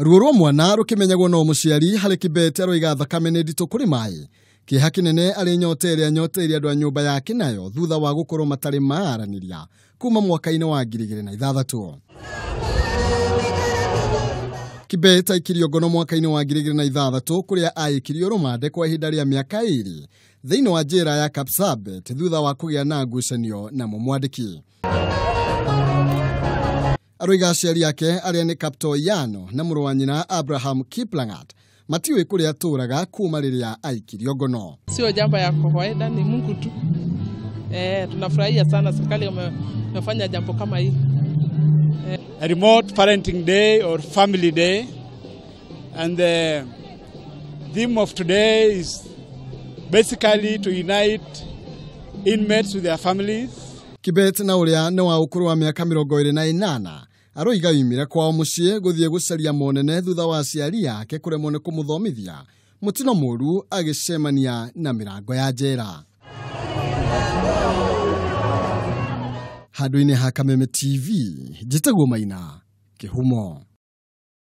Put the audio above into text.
Ruo rwa mwana rukimenyagwo no muciari hari Kibet aroiga thakame ni ndito kuri mai. Kiha kinene ari nyoteria andu a nyumba yake nayo thutha wa gukorwo matari maaraniria kuma mwaka-ini wa 2006. Kibet aikirio ngono mwaka-ini wa 2006 kuria aikirio rumande kwa ihinda ria miaka 2 thiini wa njera ya Kapsabet thutha wa kugia na ngucanio na mumwandiki. Aroiga aciari yake aria ni Kapto Yano na mũrũ wa nyina Abraham Kiplangat matiwe kuria aturaga kuma riria aikirio ngono. Sio jambo ya kawaida, ni Mungu tu. Tunafurahia sana serikali imefanya jambo kama hii. A remote parenting day or family day, and the theme of today is basically to unite inmates with their families. Kibet na uria ni wa ukuru wa miaka 28 aroiga yumire kwao mucie guthie gucaria monene thutha wa aciari yake kuremwo ni kumuthomithia mutino muru agicemania na mirango ya njera. Handũ-inĩ ha Kameme TV, njĩtagwo Maina Kĩhumo.